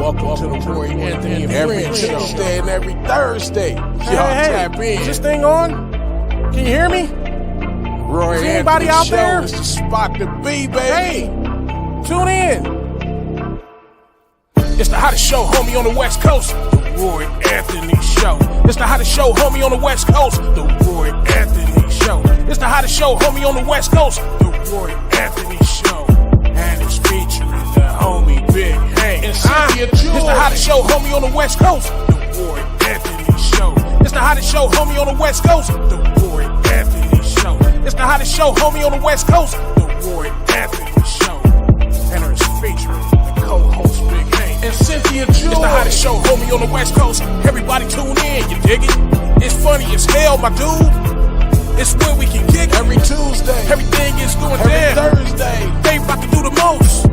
Welcome to the Roy Anthony and every Tuesday and every Thursday. Y'all tap in. Is this thing on? Can you hear me? Roy Is anybody out Anthony there? Show is the spot to be, baby. Hey, tune in. It's the hottest show, homie, on the West Coast. The Roy Anthony Show. It's the hottest show, homie, on the West Coast. The Roy Anthony Show. It's the hottest show, homie, on the West Coast. The Roy Anthony Show. And it's featuring the homie Big Hank. And Cynthia. It's the hottest show, homie, on the West Coast. The Roy Anthony Show. It's the hottest show, homie, on the West Coast. The Roy Anthony Show. It's the hottest show, homie, on the West Coast. The Roy Anthony Show. And it's featuring the co-host Big Hank. And Cynthia. It's the hottest show, homie, on the West Coast. Everybody tune in, you dig it? It's funny as hell, my dude. It's where we can kick it. Every Tuesday. Everything is going every down. Thursday. They about to do the most.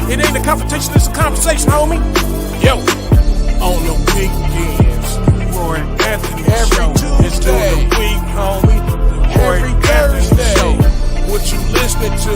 It ain't a confrontation, it's a conversation, homie. Yo, on the weekends, Roy Anthony Every Show. It's Tuesday. during the week, homie. The Roy Every Anthony Thursday. Show. What you listening to?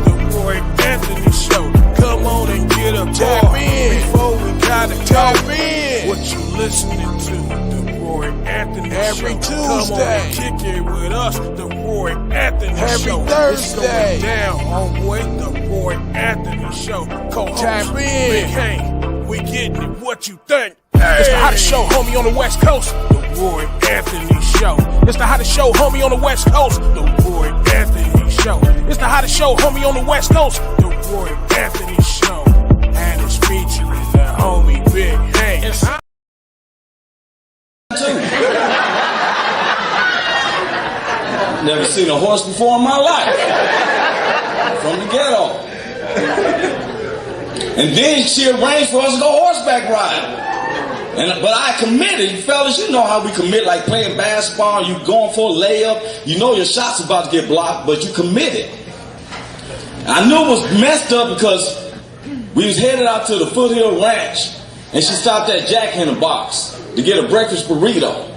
The Roy Anthony Show. Come on and get a Tap bar in. before we gotta Tap go. in. What you listening to? The Roy Anthony Every Show. Come on Tuesday. and kick it with us. The Roy Anthony Every Show. Thursday. It's going down, homeboy. The Roy Anthony Show. Co-host Tap in. Big Hank. We getting it. What you think? It's the hottest show, homie, on the West Coast. The Roy Anthony Show. It's the hottest show, homie, on the West Coast. The Roy Anthony Show. It's the hottest show, homie, on the West Coast. The Roy Anthony Show. And it's featuring the homie Big Hank. Never seen a horse before in my life. From the ghetto. And then she arranged for us to go horseback riding. But I committed, fellas, you know how we commit, like playing basketball, you going for a layup, you know your shot's about to get blocked, but you committed. I knew it was messed up because we was headed out to the Foothill Ranch, and she stopped at Jack in the Box to get a breakfast burrito.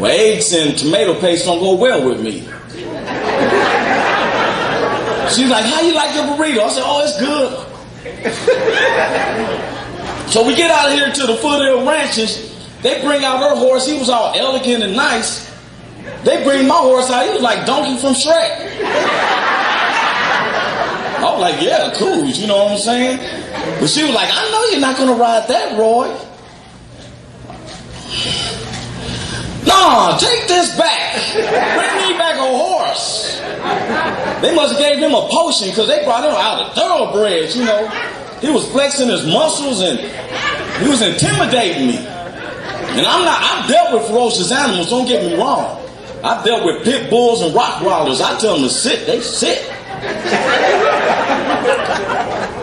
Well, eggs and tomato paste don't go well with me. She's like, how you like your burrito? I said, oh, it's good. So we get out of here to the Foothill Ranches. They bring out her horse. He was all elegant and nice. They bring my horse out. He was like Donkey from Shrek. I was like, yeah, cool. You know what I'm saying? But she was like, I know you're not going to ride that, Roy. No, take this back. Bring me back a horse. They must have gave him a potion because they brought him out of thoroughbreds, you know. He was flexing his muscles and he was intimidating me. And I've dealt with ferocious animals, don't get me wrong. I've dealt with pit bulls and rottweilers. I tell them to sit, they sit.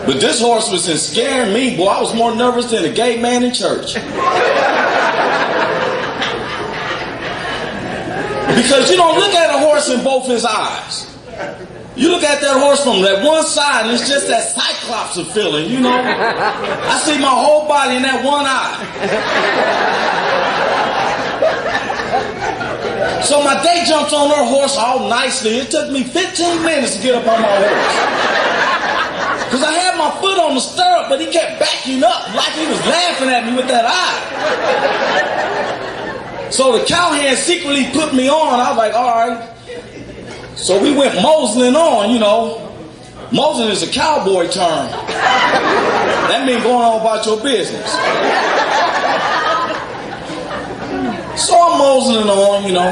But this horse was scaring me, boy. I was more nervous than a gay man in church. Because you don't look at a horse in both his eyes. You look at that horse from that one side and it's just that cyclops of feeling, you know. I see my whole body in that one eye. So my day jumps on her horse all nicely. It took me 15 minutes to get up on my horse. Because I had my foot on the stirrup, but he kept backing up like he was laughing at me with that eye. So the cowhand secretly put me on. I was like, all right. So we went moseling on, you know. Moseling is a cowboy term. That means going on about your business. So I'm moseling on, you know.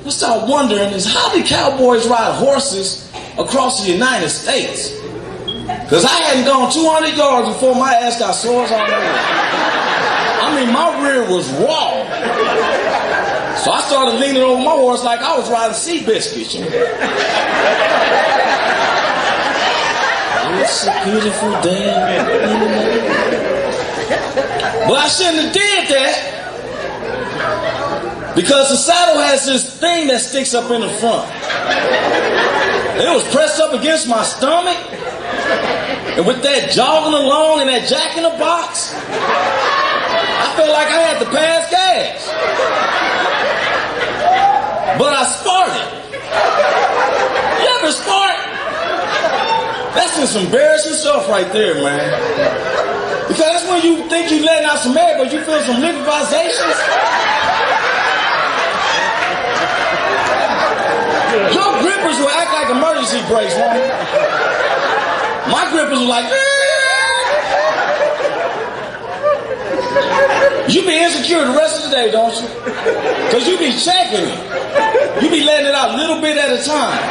I start wondering is how do cowboys ride horses across the United States? Because I hadn't gone 200 yards before my ass got sores on the rear. I mean, my rear was raw. So I started leaning over my horse like I was riding sea biscuits. You know? It's a beautiful day. But I shouldn't have did that. Because the saddle has this thing that sticks up in the front. It was pressed up against my stomach. And with that jogging along and that Jack in the Box, I felt like I had to pass gas. But I sparted. You ever spart? That's just embarrassing stuff right there, man. Because that's That's when you think you letting out some air, but you feel some liquefations. Your grippers will act like emergency brakes, woman. My grippers were like, you be insecure the rest of the day, don't you? Because you be checking it. You be letting it out a little bit at a time.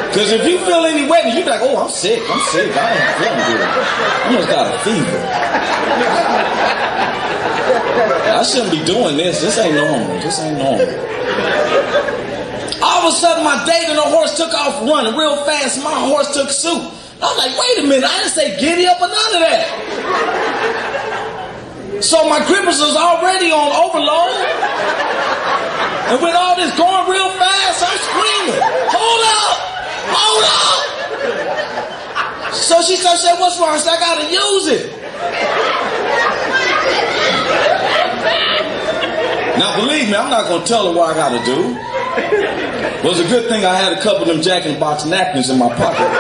Because if you feel any wetness, you be like, oh, I'm sick. I ain't feeling good. I must got a fever. I shouldn't be doing this. This ain't normal. All of a sudden, my date and the horse took off running real fast. My horse took suit. I was like, wait a minute. I didn't say giddy up or none of that. So my grippers was already on overload. And with all this going real fast, I'm screaming, hold up. So she said, what's wrong? I said, I gotta use it. Now believe me, I'm not gonna tell her what I gotta do. It was a good thing I had a couple of them Jack in the Box napkins in my pocket.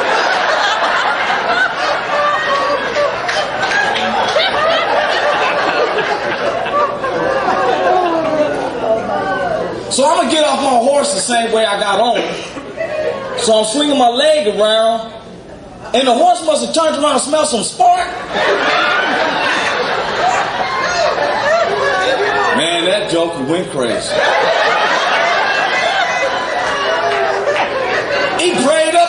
So I'm gonna get off my horse the same way I got on. So I'm swinging my leg around, and the horse must have turned around and smelled some spark. Man, that joker went crazy. He prayed up,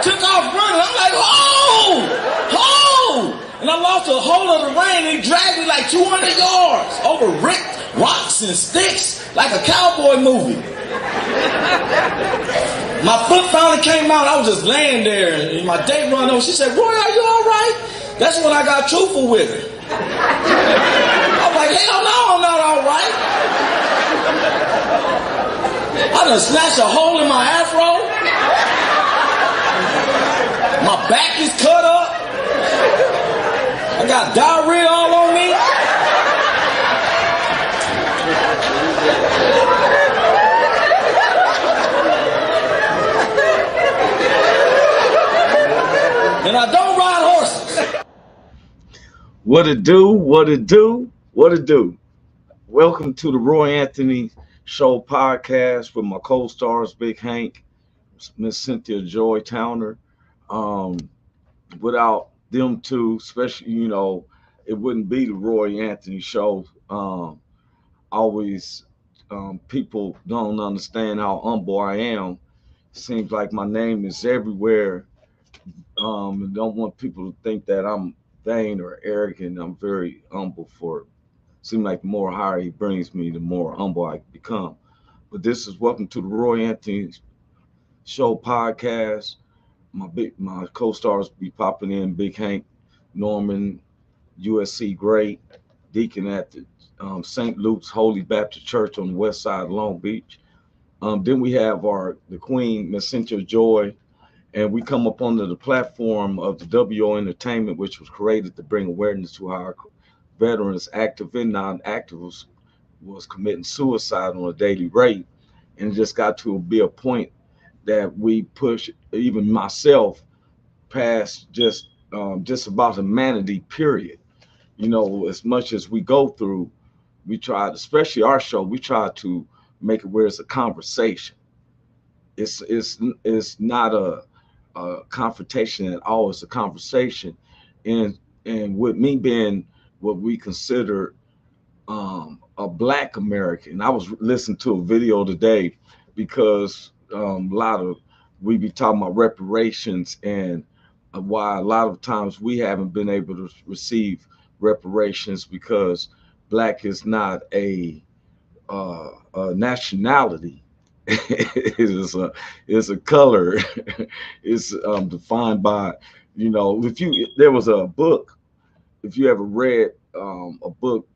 took off running. I'm like, oh! And I lost a hold of the rein, and he dragged me like 200 yards over rocks and sticks like a cowboy movie. My foot finally came out. I was just laying there, and my date run over. She said, Roy, are you all right? That's when I got truthful with her. I'm like, hell no, I'm not all right. I done snatched a hole in my afro. My back is cut up. I got diarrhea all on me. And I don't ride horses. What it do? Welcome to the Roy Anthony Show podcast with my co-stars, Big Hank, Miss Cynthia, Joy Towner. Without them two, especially, it wouldn't be the Roy Anthony Show. People don't understand how humble I am. Seems like my name is everywhere. And don't want people to think that I'm vain or arrogant. I'm very humble for it. Seems like the more higher he brings me, the more humble I become. But this is welcome to the Roy Anthony Show podcast. My co-stars be popping in: Big Hank, Norman, USC great, deacon at the St. Luke's Holy Baptist Church on the west side of Long Beach. Then we have the Queen, Miss Cynthia Joy. And we come up under the platform of the WO Entertainment, which was created to bring awareness to our veterans, active and non-active, was committing suicide on a daily rate. And it just got to be a point that we push, even myself, past just about humanity, period. As much as we go through, we try, especially our show, we try to make it where it's a conversation. It's not a confrontation at all. It's a conversation, and with me being what we consider a Black American, I was listening to a video today because we be talking about reparations and why a lot of times we haven't been able to receive reparations because Black is not a nationality. It's a color. It's defined by, there was a book, if you ever read a book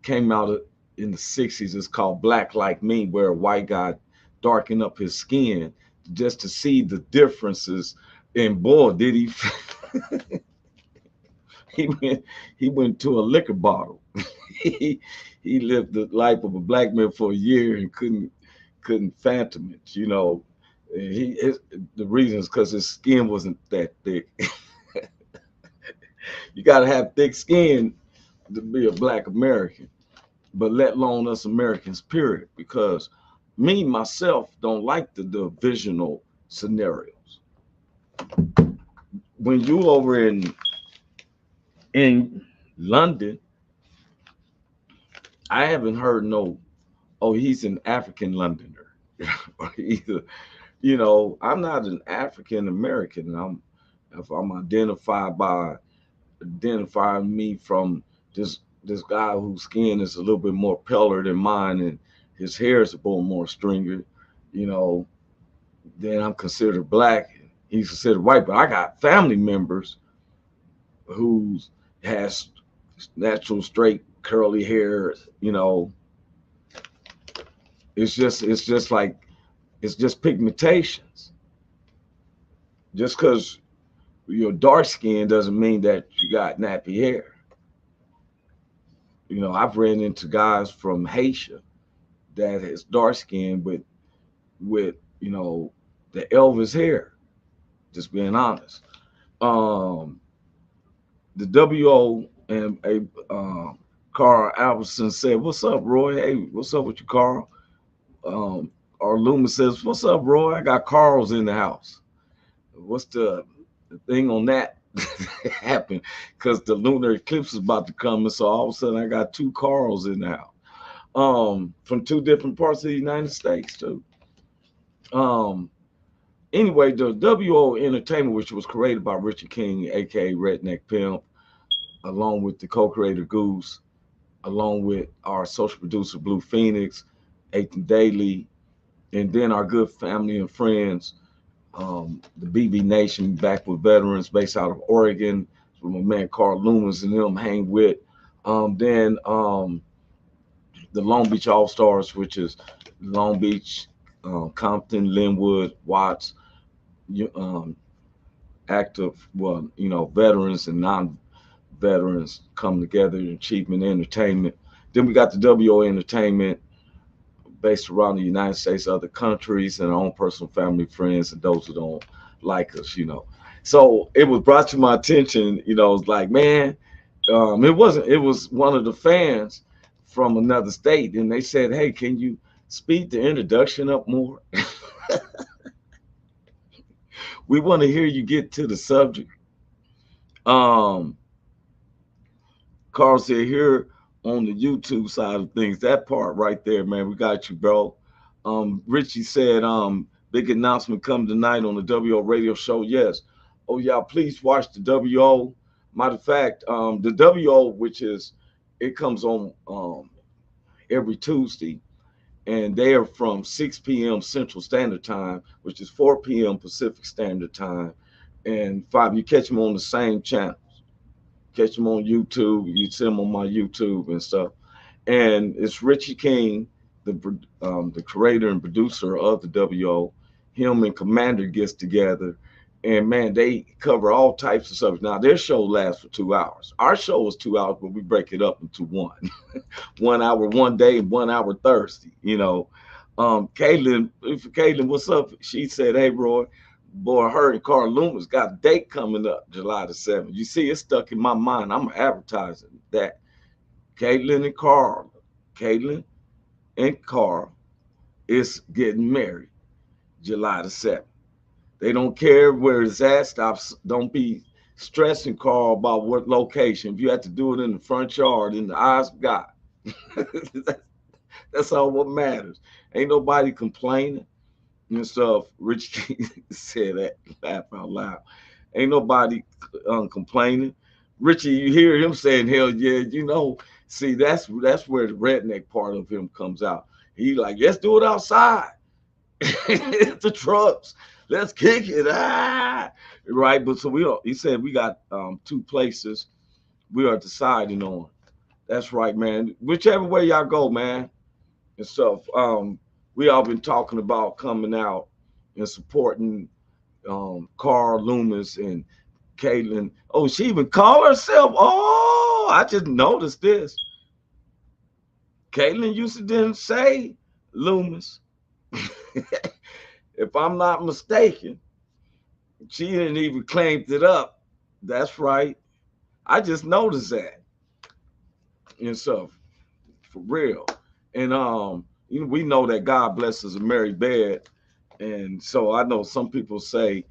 came out in the 60s, it's called Black Like Me, where a white guy darkened up his skin just to see the differences. And boy, did he he went to a liquor bottle. he lived the life of a Black man for a year and couldn't fathom it, The reason is because his skin wasn't that thick. You got to have thick skin to be a Black American, but let alone us Americans, period. Because me myself don't like the divisional scenarios. When you over in London, I haven't heard no, oh, he's an African Londoner, or either, I'm not an African American. If I'm identifying me from this guy whose skin is a little bit more paler than mine and his hair is a little more stringy, then I'm considered Black. He's considered white, but I got family members who has natural straight curly hair. It's just like, it's just pigmentations. Just because you're dark skin doesn't mean that you got nappy hair. I've ran into guys from Haiti that has dark skin with the Elvis hair. Just being honest. The WO and Carl Albertson said, "What's up, Roy? Hey, what's up with you, Carl?" Our Loomis says, "What's up, Roy? I got Carls in the house." What's the thing on that happened? Because the lunar eclipse is about to come, and so all of a sudden I got two Carls in the house, from two different parts of the United States too. Anyway, the WO Entertainment, which was created by Richard King, aka Redneck Pimp, along with the co-creator Goose, along with our social producer Blue Phoenix, Ethan Daly, and then our good family and friends, the BB Nation, back with veterans based out of Oregon, from my man Carl Loomis and them hang with. Then the Long Beach All Stars, which is Long Beach, Compton, Linwood, Watts, active, veterans and non-veterans come together in Achievement Entertainment. Then we got the WO Entertainment, based around the United States, other countries, and our own personal family, friends, and those who don't like us, So it was brought to my attention, it's like, man, it was one of the fans from another state, and they said, "Hey, can you speed the introduction up more? We want to hear you get to the subject." Carl said, "Here on the YouTube side of things, that part right there, man, we got you, bro." Richie said, "Big announcement coming tonight on the WO radio show." Yes. Oh, y'all, please watch the WO. Matter of fact, the WO, it comes on every Tuesday, and they are from 6 p.m. Central Standard Time, which is 4 p.m. Pacific Standard Time, and 5. You catch them on the same channels. Catch them on YouTube. You see them on my YouTube and stuff. And it's Richie King, the creator and producer of the WO. Him and Commander gets together, and man, they cover all types of subjects. Now their show lasts for 2 hours. Our show is 2 hours, but we break it up into one. 1 hour one day and 1 hour Thursday. Caitlin, what's up? She said, "Hey, Roy, boy, her and Carl Loomis got a date coming up July the 7th. You see, it's stuck in my mind. I'm advertising that. Caitlin and Carl is getting married July the 7th. They don't care where it's at. Don't be stressing Carl about what location. If you have to do it in the front yard, in the eyes of God, that's all what matters. Ain't nobody complaining and stuff." Rich King said that, laugh out loud. Ain't nobody complaining. Richie, you hear him saying, "Hell yeah," See, that's where the redneck part of him comes out. He like, "Let's do it outside." The trucks. Let's kick it. Right. But so he said we got 2 places we are deciding on. That's right, man. Whichever way y'all go, man, and stuff. We all been talking about coming out and supporting Carl Loomis and Caitlin. Oh, she even called herself. Oh, I just noticed this. Caitlin used to didn't say Loomis. If I'm not mistaken, she didn't even claim it up. That's right. I just noticed that and stuff for real. And we know that God blesses a married bed. And so I know some people say,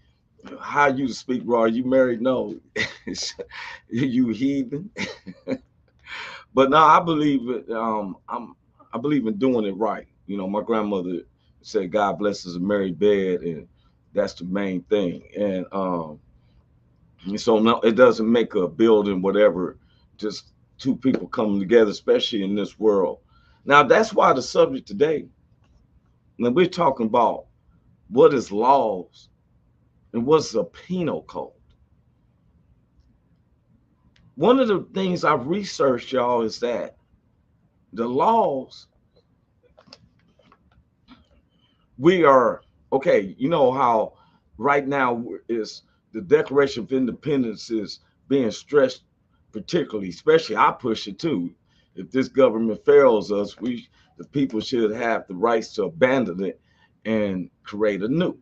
how you speak, raw? Are you married? No. You heathen. But no, I believe it. I believe in doing it right. My grandmother said God blesses a married bed, and that's the main thing. And so no, it doesn't make a building whatever, just two people coming together, especially in this world. Now that's why the subject today, when we're talking about what is laws and what's a penal code. One of the things I've researched, y'all, is that the laws, we are, okay, you know how right now is the Declaration of Independence is being stressed, particularly, especially I push it too. If this government fails us, the people should have the rights to abandon it and create a new.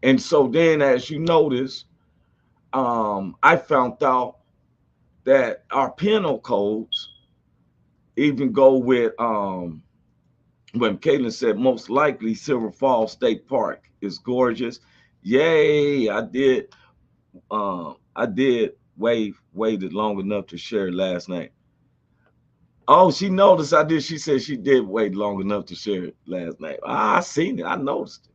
And so then, as you notice, I found out that our penal codes even go with when Caitlin said most likely Silver Falls State Park is gorgeous. Yay! I did waited long enough to share last night. Oh, she noticed I did. She said she did wait long enough to share it last night. I seen it. I noticed it.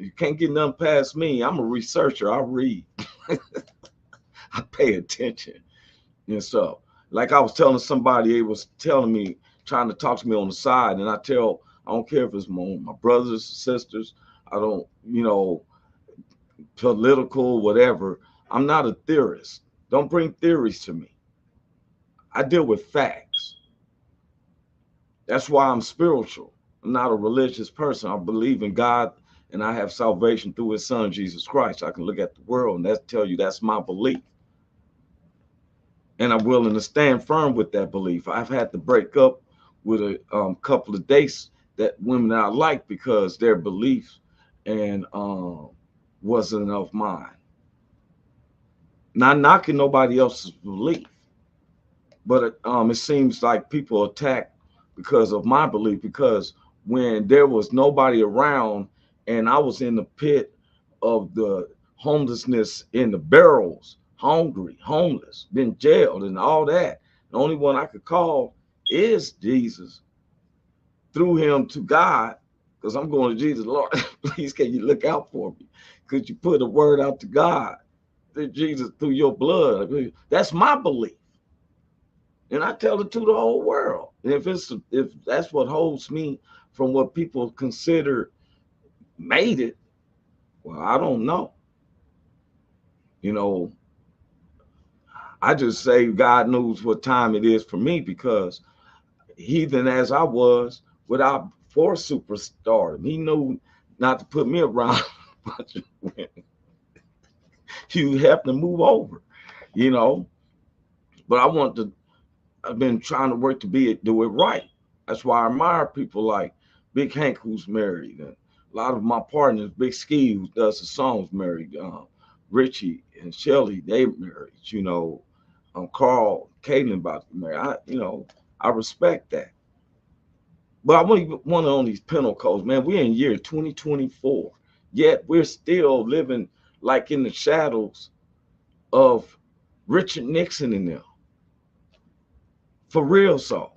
You can't get nothing past me. I'm a researcher. I read. I pay attention. And so, like I was telling somebody, it was telling me, trying to talk to me on the side, and I don't care if it's my brothers, sisters, I don't, political, whatever. I'm not a theorist. Don't bring theories to me. I deal with facts. That's why I'm spiritual. I'm not a religious person. I believe in God, and I have salvation through his son, Jesus Christ. I can look at the world and tell you that's my belief. And I'm willing to stand firm with that belief. I've had to break up with a couple of dates that women that I like because their beliefs and wasn't of mine. Not knocking nobody else's belief, but it seems like people attack because of my belief, because when there was nobody around and I was in the pit of the homelessness in the barrels, hungry, homeless, been jailed and all that, the only one I could call is Jesus. Through him to God, because I'm going to Jesus, Lord, please can you look out for me? Could you put a word out to God through Jesus, through your blood? That's my belief. And I tell it to the whole world. And if that's what holds me from what people consider made it, well, I don't know. I just say God knows what time it is for me, because heathen as I was, without for superstardom, he knew not to put me around a bunch of women. You have to move over, But I've been trying to work to do it right. That's why I admire people like Big Hank, who's married, and a lot of my partners, Big Ski, who does the songs, married. Richie and Shelly, they married. Carl, Caitlin about to marry. I respect that. But I want on these penal codes, man. We're in year 2024, yet we're still living like in the shadows of Richard Nixon and them. For real, so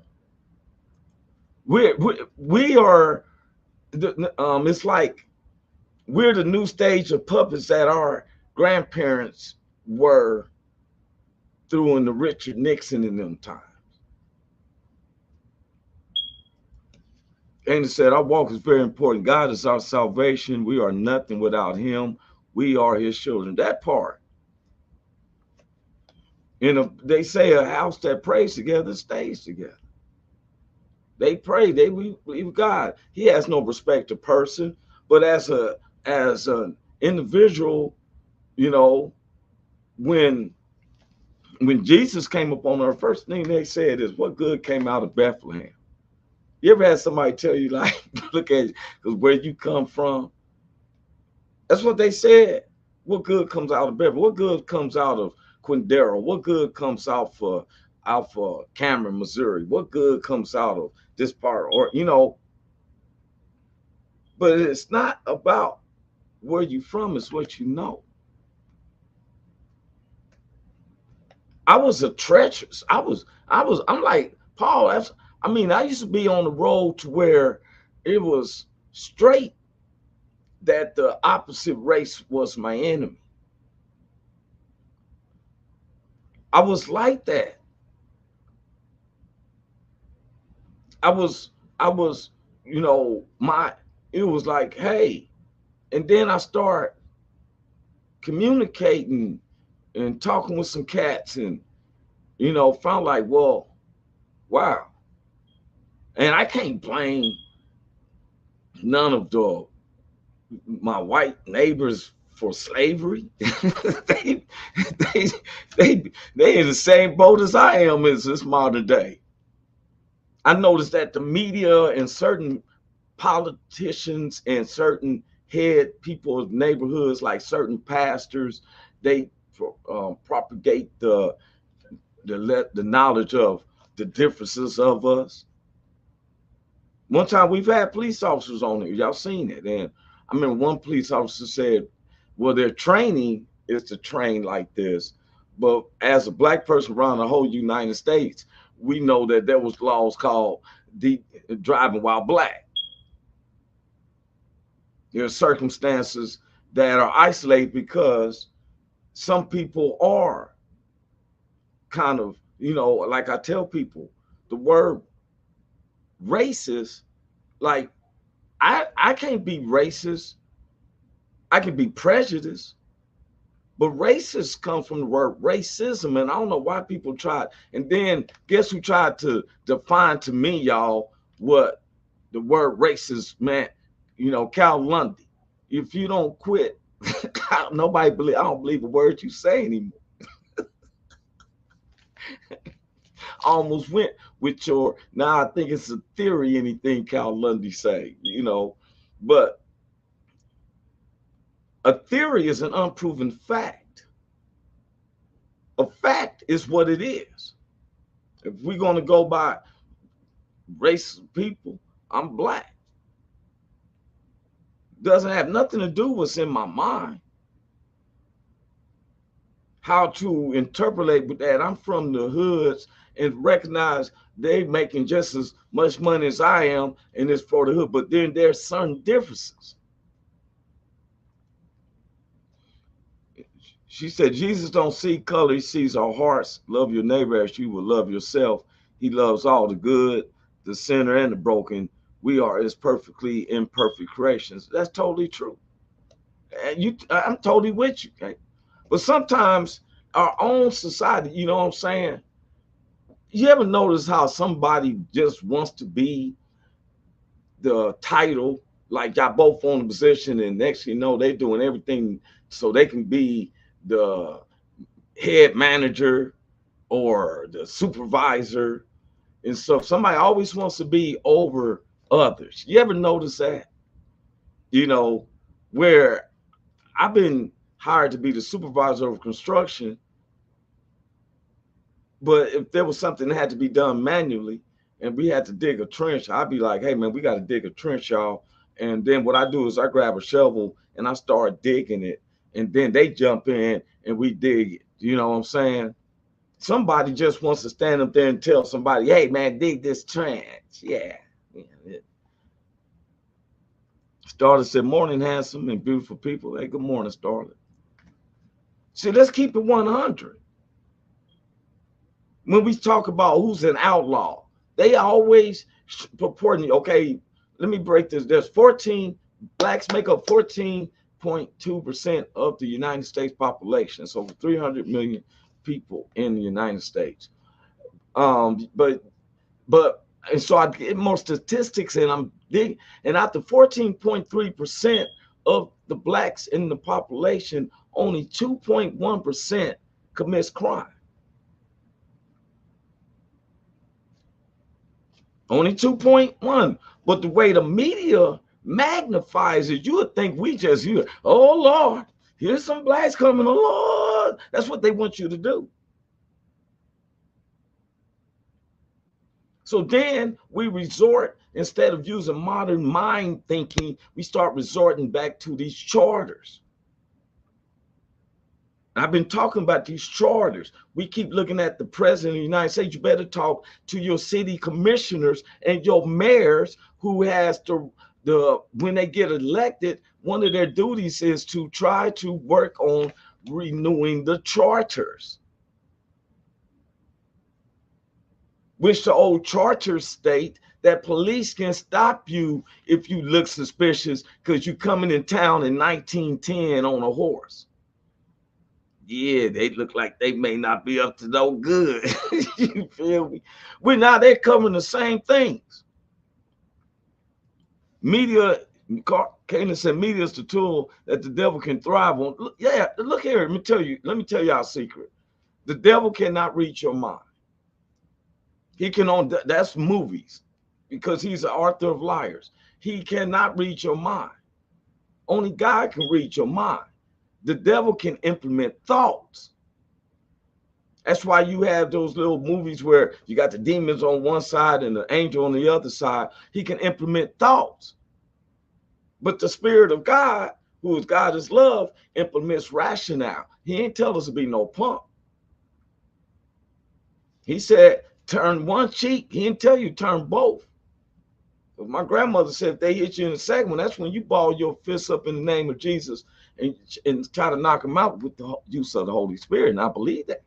we are. It's like we're the new stage of puppets that our grandparents were through in the Richard Nixon in them times. And it said, our walk is very important. God is our salvation. We are nothing without him. We are his children. That part. They say a house that prays together stays together. They pray. They believe God. He has no respect to person. But as an individual, when Jesus came upon earth, first thing they said is, what good came out of Bethlehem? You ever had somebody tell you, like, look at you, because where you come from, that's what they said. What good comes out of Beverly? What good comes out of Quindaro? What good comes out for Cameron, Missouri? What good comes out of this part? Or, you know, but it's not about where you from, it's what you know. I was a treacherous. I'm like, Paul, I used to be on the road to where it was straight that the opposite race was my enemy. I was like that. I was, you know, it was like, hey, and then I start communicating and talking with some cats and, you know, found like, well, wow. And I can't blame none of my white neighbors for slavery. they, they, they in the same boat as I am as this modern day. I noticed that the media and certain politicians and certain head people of neighborhoods, like certain pastors, they propagate the knowledge of the differences of us. One time we've had police officers on there, y'all seen it, and I remember one police officer said, well, their training is to train like this, but as a black person around the whole United States, we know that there was laws called driving while black. There are circumstances that are isolated because some people are kind of, you know, like I tell people, the word racist, like I can't be racist. I can be prejudiced, but racist comes from the word racism, and I don't know why people tried. And then guess who tried to define to me, y'all, what the word racist meant? You know, Cal Lundy. If you don't quit, I don't believe a word you say anymore. Almost went with your, now I think it's a theory, anything Cal Lundy say, you know, but a theory is an unproven fact. A fact is what it is. If we're going to go by race of people, I'm black. Doesn't have nothing to do with what's in my mind. How to interpolate with that. I'm from the hoods and recognize they making just as much money as I am, and it's for the hood, but then there's certain differences. She said, Jesus don't see color, he sees our hearts. Love your neighbor as you would love yourself. He loves all the good, the sinner, and the broken. We are his perfectly imperfect creations. That's totally true. And I'm totally with you, okay? But sometimes our own society, you know what I'm saying? You ever notice how somebody just wants to be the title, like y'all both on the position, and next you know, they're doing everything so they can be the head manager or the supervisor. And so somebody always wants to be over others. You ever notice that? You know, where I've been hired to be the supervisor of construction, but if there was something that had to be done manually and we had to dig a trench, I'd be like, hey man, we got to dig a trench, y'all. And then what I do is I grab a shovel and I start digging it, and then they jump in and we dig it. You know what I'm saying? Somebody just wants to stand up there and tell somebody, hey man, dig this trench. Yeah. Starlet said, morning, handsome and beautiful people. Hey, good morning, Starlet. See, let's keep it 100. When we talk about who's an outlaw, they always purporting, okay, let me break this. There's 14, blacks make up 14.2% of the United States population. So 300 million people in the United States. And so I get more statistics, and I'm digging, and out the 14.3% of the blacks in the population, only 2.1% commits crime. Only 2.1. But the way the media magnifies it, you would think we just hear, oh Lord, here's some blacks coming, oh Lord. That's what they want you to do. So then we resort, instead of using modern mind thinking, we start resorting back to these charters. I've been talking about these charters. We keep looking at the president of the United States. You better talk to your city commissioners and your mayors who has when they get elected, one of their duties is to try to work on renewing the charters. Which the old charters state that police can stop you if you look suspicious because you're coming in town in 1910 on a horse. Yeah, they look like they may not be up to no good. You feel me? Well, now they're covering the same things. Media, Canaan said, media is the tool that the devil can thrive on. Yeah, look here. Let me tell you our secret. The devil cannot read your mind. He can that's movies, because he's the author of liars. He cannot read your mind. Only God can read your mind. The devil can implement thoughts. That's why you have those little movies where you got the demons on one side and the angel on the other side. He can implement thoughts. But the Spirit of God, who is God is love, implements rationale. He ain't tell us to be no punk. He said, turn one cheek. He didn't tell you turn both. But my grandmother said if they hit you in the second one, that's when you ball your fists up in the name of Jesus and try to knock them out with the use of the Holy Spirit. And I believe that.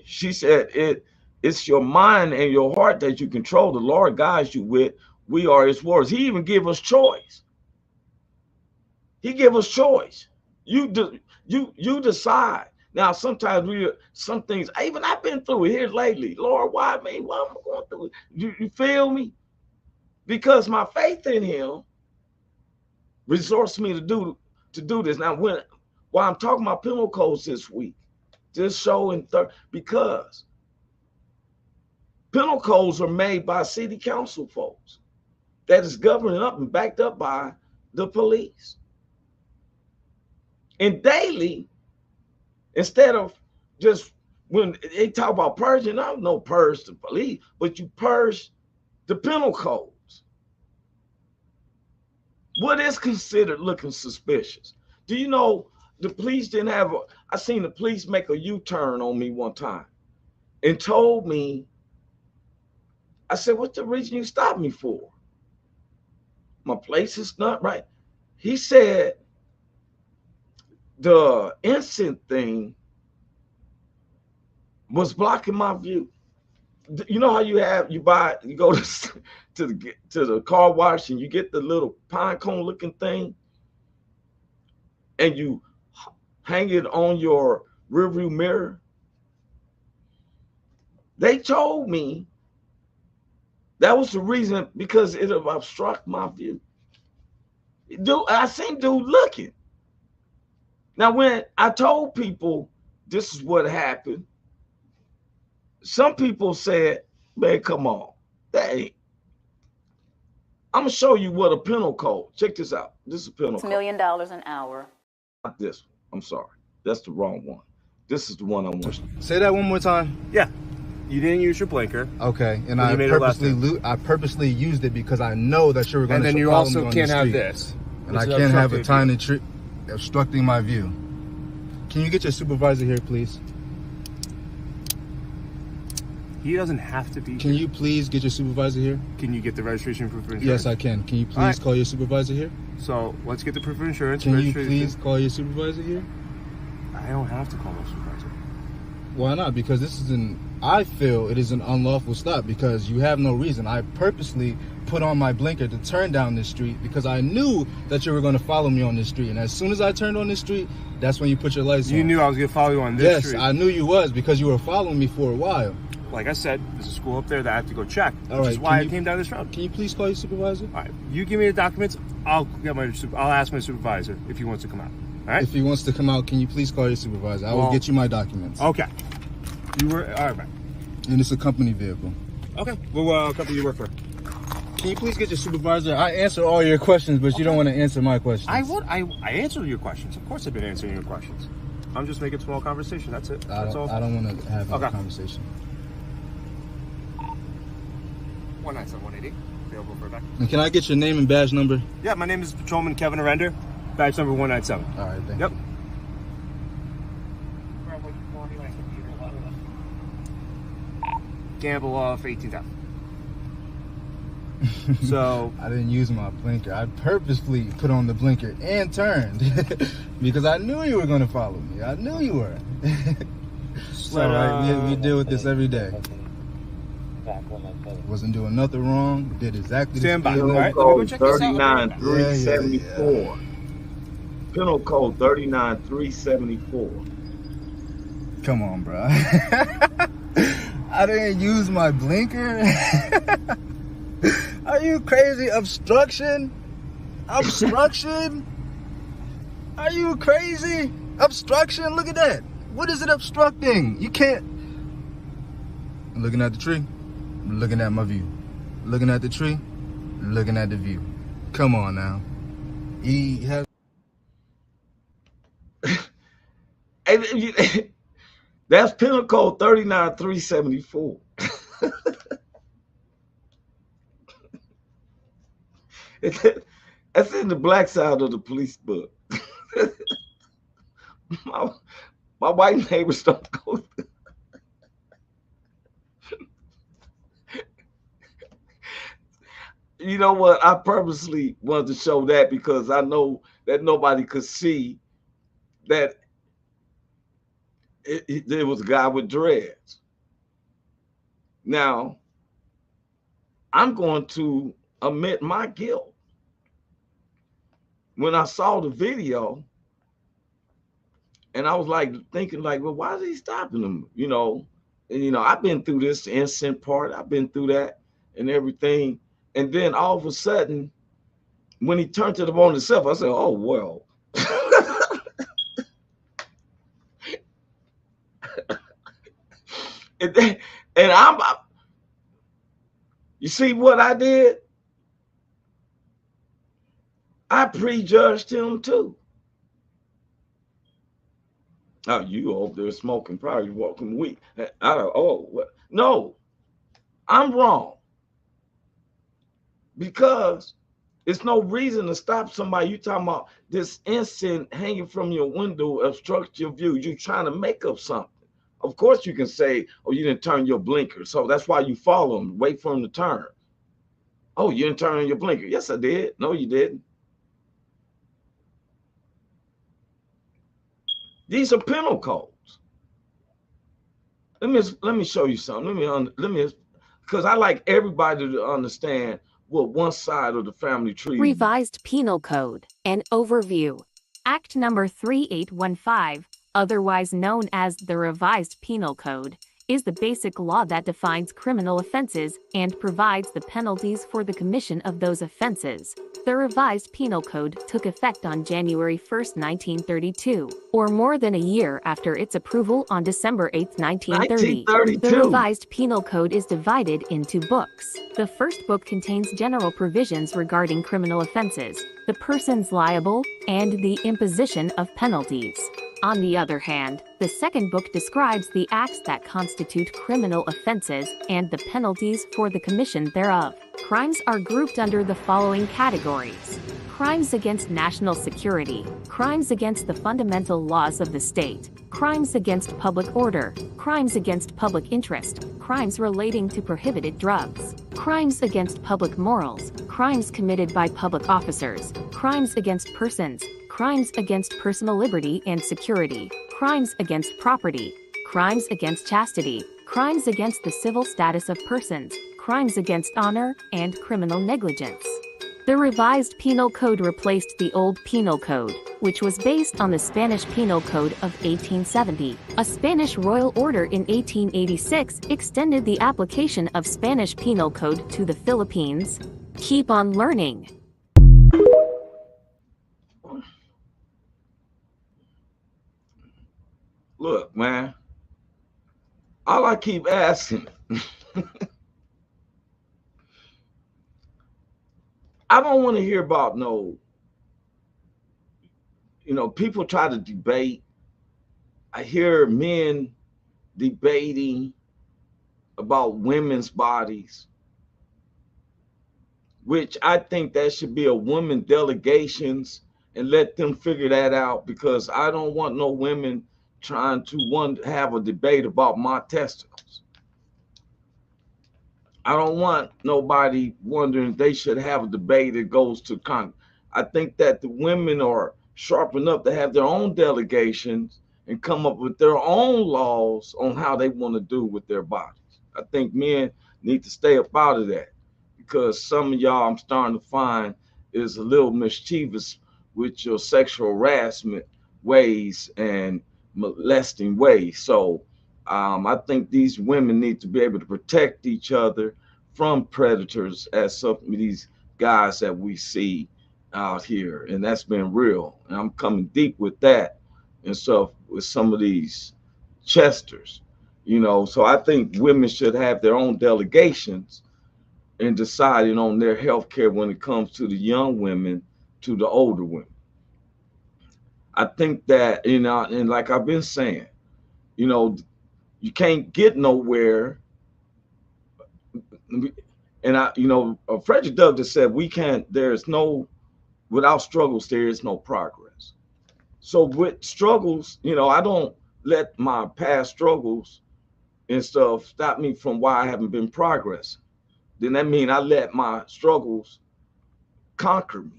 She said it's your mind and your heart that you control. The Lord guides you with. We are his words. He even give us choice. He give us choice. You decide. Now, sometimes some things, I've been through it here lately. Lord, why me? Why am I going through it? You feel me? Because my faith in him resorts me to do this. Now, while I'm talking about penal codes this week, this show because penal codes are made by city council folks that is governed up and backed up by the police. And daily, instead of just when they talk about purging, I don't know purge the police, but you purge the penal codes. What is considered looking suspicious? Do you know the police didn't have I seen the police make a U-turn on me one time and told me, I said, what's the reason you stopped me for? My place is not right. He said, the instant thing was blocking my view. You know how you go to the car wash and you get the little pine cone looking thing and you hang it on your rearview mirror? They told me that was the reason, because it obstruct my view. Dude, I seen dude looking. Now, when I told people this is what happened, some people said, man, come on. I'm going to show you what a penal code. Check this out. This is a penal code. $1 million an hour. Not this one. I'm sorry. That's the wrong one. This is the one I want. Say that one more time. Yeah. You didn't use your blinker. Okay. And I purposely used it because I know that you were going to follow me on the street. And then you also can't have this. And I can't have a tiny tree obstructing my view. Can you get your supervisor here, please? He doesn't have to be. Can you please get your supervisor here? Can you get the registration proof of insurance? Yes, I can. Can you please call your supervisor here? So let's get the proof of insurance. Can you please call your supervisor here? I don't have to call my supervisor. Why not? Because I feel it is an unlawful stop because you have no reason. I purposely put on my blinker to turn down this street because I knew that you were going to follow me on this street. And as soon as I turned on this street, that's when you put your lights on. You knew I was going to follow you on this street? Yes, I knew you was because you were following me for a while. Like I said, there's a school up there that I have to go check, which is why I came down this road. Can you please call your supervisor? All right, you give me the documents. I'll ask my supervisor if he wants to come out. All right. If he wants to come out, can you please call your supervisor? I will get you my documents. Okay. You were all right. And it's a company vehicle. Okay. What company you work for? Can you please get your supervisor? I answer all your questions, but you don't want to answer my questions. I answer your questions. Of course I've been answering your questions. I'm just making small conversation. That's it. That's all. I don't want to have a conversation. 197-180. Available for a back. And can I get your name and badge number? Yeah, my name is Patrolman Kevin Arender. Badge number 197. All right, thank you. Gamble off 18,000. So I didn't use my blinker. I purposefully put on the blinker and turned because I knew you were going to follow me. I knew you were. So we deal with this every day. Wasn't doing nothing wrong. Did exactly Stand by. Penal Right, code 39374. Penal code 39374. Come on, bro. I didn't use my blinker. Are you crazy? Obstruction? Obstruction? Are you crazy? Obstruction? Look at that. What is it obstructing? You can't. I'm looking at the tree. I'm looking at my view. Looking at the tree. Looking at the view. Come on now. He has. That's Penal code 39374. That's in the black side of the police book. my white neighbors don't go. You know what? I purposely wanted to show that because I know that nobody could see that there was a guy with dreads. Now, I'm going to admit my guilt. When I saw the video, and I was like thinking, like, well, why is he stopping him? You know, and I've been through this innocent part. I've been through that and everything. And then all of a sudden, when he turned to the phone himself, I said, oh, well. and you see what I did? I prejudged him too. Oh, you over there smoking, probably walking weak. No, I'm wrong. Because it's no reason to stop somebody. You talking about this incense hanging from your window obstructs your view. You're trying to make up something. Of course you can say, oh, you didn't turn your blinker. So that's why you follow him, wait for him to turn. Oh, you didn't turn on your blinker. Yes, I did. No, you didn't. These are penal codes. Let me show you something. Let me because I like everybody to understand what one side of the family tree. Revised Penal Code, an overview. Act number 3815, otherwise known as the Revised Penal Code, is the basic law that defines criminal offenses and provides the penalties for the commission of those offenses. The Revised Penal Code took effect on January 1, 1932, or more than a year after its approval on December 8, 1930. The Revised Penal Code is divided into books. The first book contains general provisions regarding criminal offenses, the persons liable, and the imposition of penalties. On the other hand, the second book describes the acts that constitute criminal offenses and the penalties for the commission thereof. Crimes are grouped under the following categories: crimes against national security, crimes against the fundamental laws of the state, crimes against public order, crimes against public interest, crimes relating to prohibited drugs, crimes against public morals, crimes committed by public officers, crimes against persons, crimes against personal liberty and security, crimes against property, crimes against chastity, crimes against the civil status of persons, crimes against honor, and criminal negligence. The Revised Penal Code replaced the old Penal Code, which was based on the Spanish Penal Code of 1870. A Spanish royal order in 1886 extended the application of Spanish Penal Code to the Philippines. Keep on learning. Look, man, All I keep asking, I don't want to hear about no, people try to debate. I hear men debating about women's bodies, which I think that should be a women delegations and let them figure that out, because I don't want no women trying to have a debate about my testicles. I don't want nobody wondering if they should have a debate that goes to Congress. I think that the women are sharp enough to have their own delegations and come up with their own laws on how they want to do with their bodies. I think men need to stay up out of that, because some of y'all I'm starting to find is a little mischievous with your sexual harassment ways and molesting ways. So I think these women need to be able to protect each other from predators, as some of these guys that we see out here, and that's been real. And I'm coming deep with that and stuff with some of these chesters, So I think women should have their own delegations in deciding on their health care when it comes to the young women, to the older women. I think that, and like I've been saying, you can't get nowhere. And Frederick Douglass said, without struggles, there is no progress. So with struggles, I don't let my past struggles and stuff stop me from why I haven't been progressing. Then that means I let my struggles conquer me.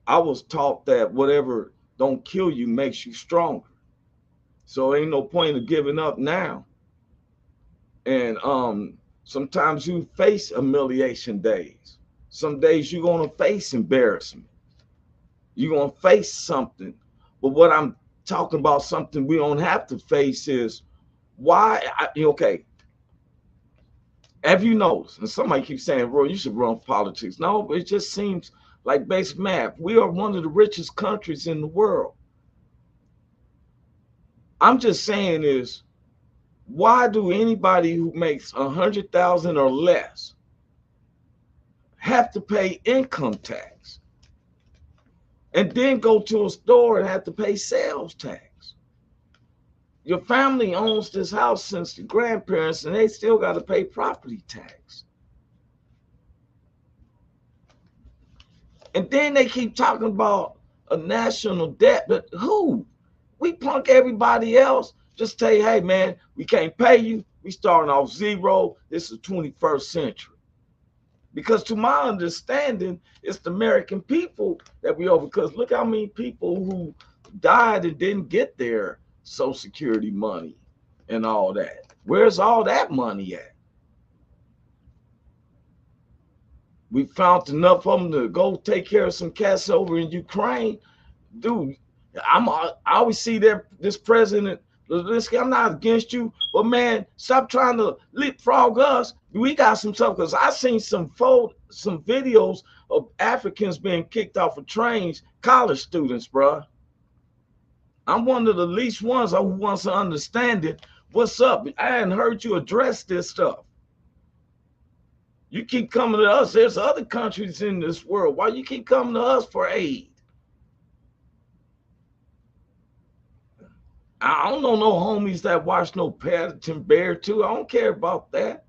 I was taught that whatever don't kill you makes you stronger. So ain't no point of giving up now. And sometimes you face humiliation days. Some days you're gonna face embarrassment. You're gonna face something. But what I'm talking about, something we don't have to face, is okay. Have you noticed? And somebody keeps saying, "Bro, you should run for politics." No, but it just seems like basic math. We are one of the richest countries in the world. I'm just saying is, why do anybody who makes 100,000 or less have to pay income tax and then go to a store and have to pay sales tax? Your family owns this house since the grandparents, and they still got to pay property tax. And then they keep talking about a national debt, but who? We punk everybody else. Just tell you, hey man, we can't pay you. We starting off zero. This is the 21st century. Because to my understanding, it's the American people that we owe. Because look how many people who died and didn't get their Social Security money and all that. Where's all that money at? We found enough of them to go take care of some cats over in Ukraine. Dude, I always see this president, I'm not against you, but man, stop trying to leapfrog us. We got some stuff, because I seen some videos of Africans being kicked off of trains, college students, bro. I'm one of the least ones who wants to understand it. What's up? I hadn't heard you address this stuff. You keep coming to us. There's other countries in this world. Why you keep coming to us for aid? I don't know no homies that watch no Paddington Bear 2. I don't care about that.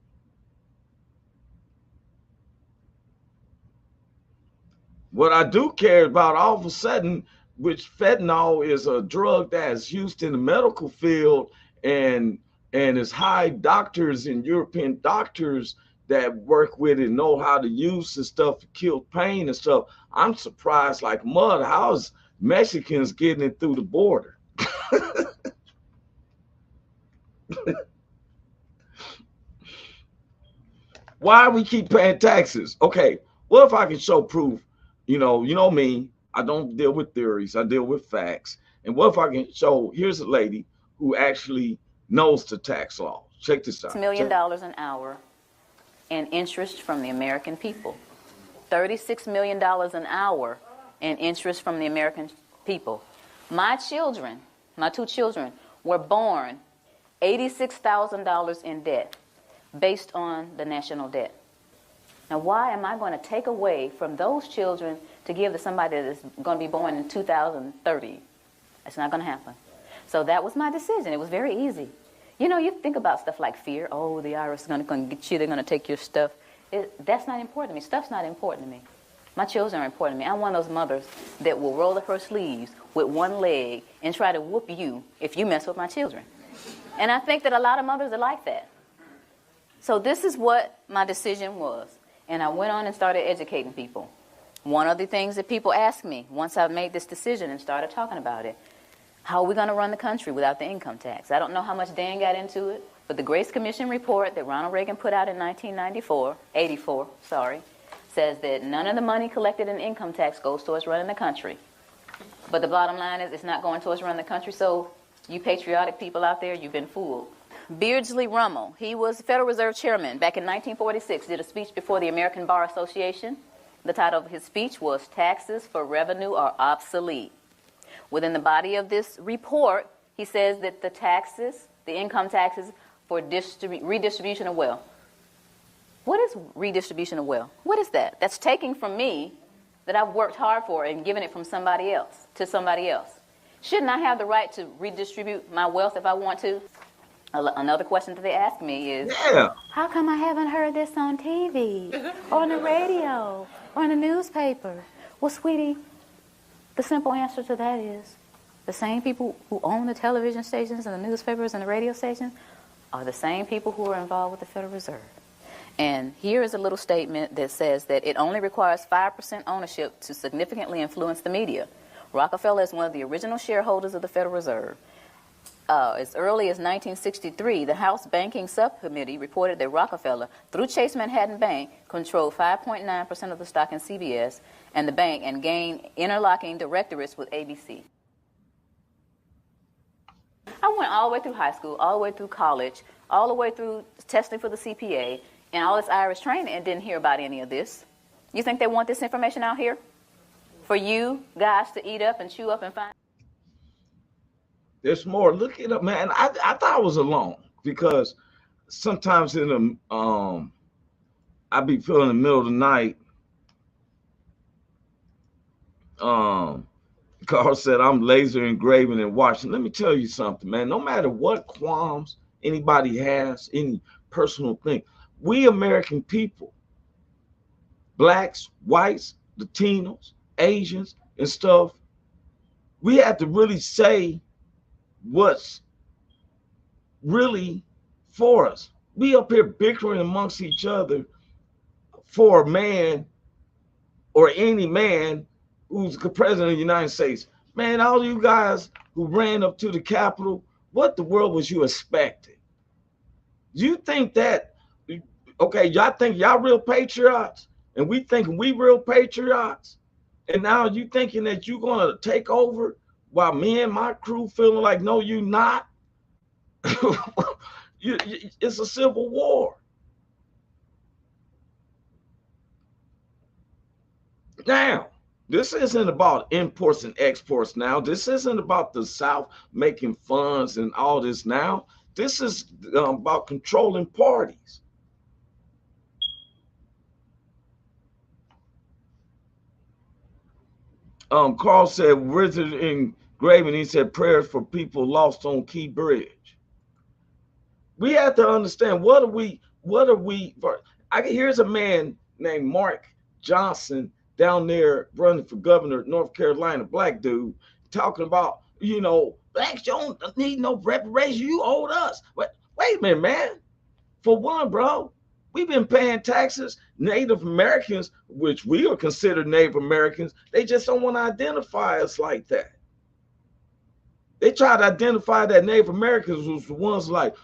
What I do care about, all of a sudden, which fentanyl is a drug that's used in the medical field, and it's high doctors and European doctors that work with it, know how to use this stuff to kill pain and stuff. I'm surprised like mud. How's Mexicans getting it through the border? Why we keep paying taxes? Okay, what if I can show proof? You know me, I don't deal with theories, I deal with facts. And what if I can show, here's a lady who actually knows the tax law. Check this out. $6 million an hour in interest from the American people. $36 million an hour in interest from the American people. My children, my two children, were born $86,000 in debt based on the national debt. Now, why am I going to take away from those children to give to somebody that's going to be born in 2030? That's not going to happen. So that was my decision. It was very easy. You know, you think about stuff like fear. Oh, the IRS is going to get you. They're going to take your stuff. That's not important to me. Stuff's not important to me. My children are important to me. I'm one of those mothers that will roll up her sleeves with one leg and try to whoop you if you mess with my children. And I think that a lot of mothers are like that. So this is what my decision was. And I went on and started educating people. One of the things that people asked me once I made this decision and started talking about it, how are we going to run the country without the income tax? I don't know how much Dan got into it, but the Grace Commission report that Ronald Reagan put out in 1984, says that none of the money collected in income tax goes towards running the country. But the bottom line is it's not going towards running the country, so you patriotic people out there, you've been fooled. Beardsley Rummel, he was Federal Reserve Chairman back in 1946, did a speech before the American Bar Association. The title of his speech was Taxes for Revenue Are Obsolete. Within the body of this report, he says that the taxes, the income taxes for redistribution of wealth. What is redistribution of wealth? What is that? That's taking from me that I've worked hard for and giving it from somebody else to somebody else. Shouldn't I have the right to redistribute my wealth if I want to? Another question that they ask me is, how come I haven't heard this on TV, or on the radio, or in the newspaper? Well, sweetie, the simple answer to that is the same people who own the television stations and the newspapers and the radio stations are the same people who are involved with the Federal Reserve. And here is a little statement that says that it only requires 5% ownership to significantly influence the media. Rockefeller is one of the original shareholders of the Federal Reserve. As early as 1963, the House Banking Subcommittee reported that Rockefeller, through Chase Manhattan Bank, controlled 5.9% of the stock in CBS and the bank and gained interlocking directorates with ABC. I went all the way through high school, all the way through college, all the way through testing for the CPA, and all this Irish training and didn't hear about any of this. You think they want this information out here? For you guys to eat up and chew up and find? There's more. Look it up, man. I thought I was alone because sometimes in the I be feeling in the middle of the night. Carl said I'm laser engraving and watching. Let me tell you something, man. No matter what qualms anybody has, any personal thing, we American people, blacks, whites, Latinos, Asians, and stuff, we have to really say what's really for us. We up here bickering amongst each other for a man or any man who's the president of the United States. Man, all you guys who ran up to the Capitol, what the world was you expecting? You think that, okay, y'all think y'all real patriots and we thinking we real patriots, and now you thinking that you're gonna take over while me and my crew feeling like, no, you not. It's a civil war. Now, this isn't about imports and exports now. This isn't about the South making funds and all this now. This is about controlling parties. Carl said, wizard engraving, he said, prayers for people lost on Key Bridge. We have to understand, what are we, here's a man named Mark Johnson down there running for governor of North Carolina, black dude, talking about, you know, blacks don't need no reparation, you owed us. But wait a minute, man. For one, bro, we've been paying taxes. Native Americans, which we are considered Native Americans, they just don't want to identify us like that. They try to identify that Native Americans was the ones like,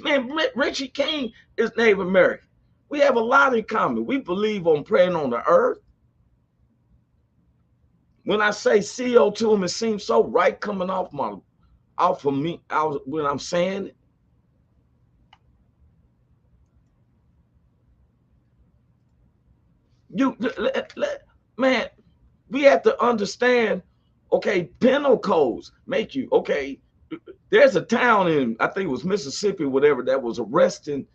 man, Richie King is Native American. We have a lot in common. We believe on praying on the earth. When I say CO to him, it seems so right coming off of me when I'm saying it. Man, we have to understand Okay, penal codes make you, okay, there's a town in, I think it was Mississippi, whatever, that was arresting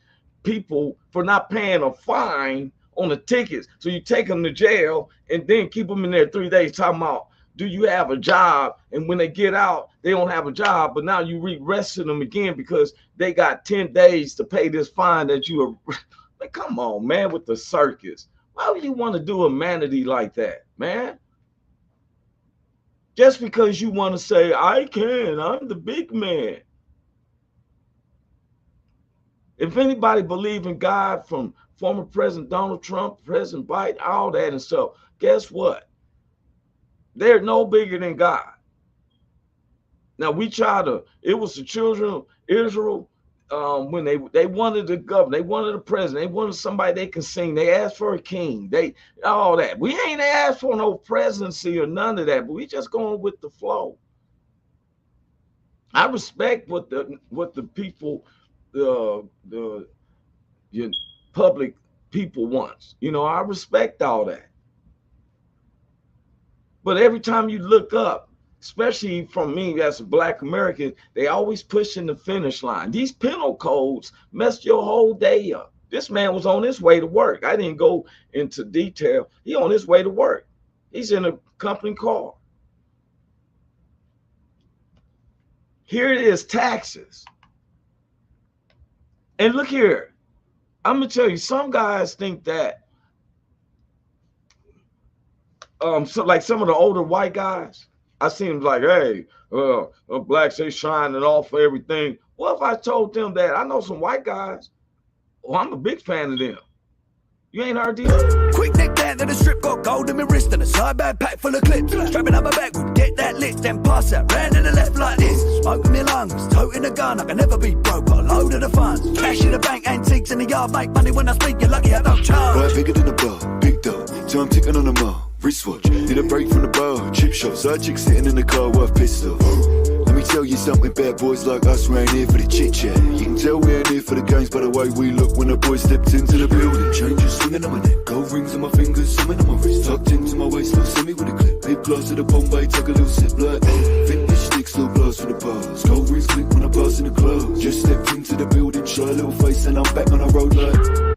people for not paying a fine on the tickets. So you take them to jail and then keep them in there 3 days talking about, do you have a job? And when they get out, they don't have a job, but now you re-arresting them again because they got 10 days to pay this fine that you are. Like, come on, man, with the circus. Why would you want to do humanity like that, man? Just because you want to say, I'm the big man. If anybody believe in God, from former President Donald Trump, President Biden, all that and stuff, guess what? They're no bigger than God. Now it was the children of Israel, when they wanted the governor, they wanted a president, they wanted somebody they can sing. They asked for a king. All that. We ain't asked for no presidency or none of that, but we just going with the flow. I respect what the people, the public people wants. I respect all that. But every time you look up, especially from me as a Black American, they always pushing the finish line. These penal codes messed your whole day up. This man was on his way to work. I didn't go into detail. He on his way to work. He's in a company car. Here it is, taxes. And look here, I'm gonna tell you, some guys think that so like some of the older white guys, I see them like, hey, blacks, they shining off for everything. What if I told them that I know some white guys? Well, I'm a big fan of them. You ain't heard these? Quick neck down to the strip, got gold in my wrist and a side bag pack full of clips. Strapping up my back, get that lit, then pass that round to the left like this. Smoke in my lungs, toting a gun, I can never be broke, got a load of the funds. Cash in the bank, antiques in the yard, make money when I speak, you're lucky I don't charge. Right, bigger than a bar, big dog, time ticking on the mark. Wristwatch, need a break from the bar. Chip shop, side chick sitting in the car worth pissed off. Let me tell you something, bad boys like us, we ain't here for the chit chat. You can tell we ain't here for the games by the way we look when the boys stepped into the building. Changes swinging on my neck, gold rings on my fingers, something on my wrist. Tucked into my waist, look, send me with a clip. Big glass of the Bombay, take a little sip like vintage sticks, little blast for the bars. Gold rings click when I pass in the club. Just stepped into the building, shy little face, and I'm back on the road like.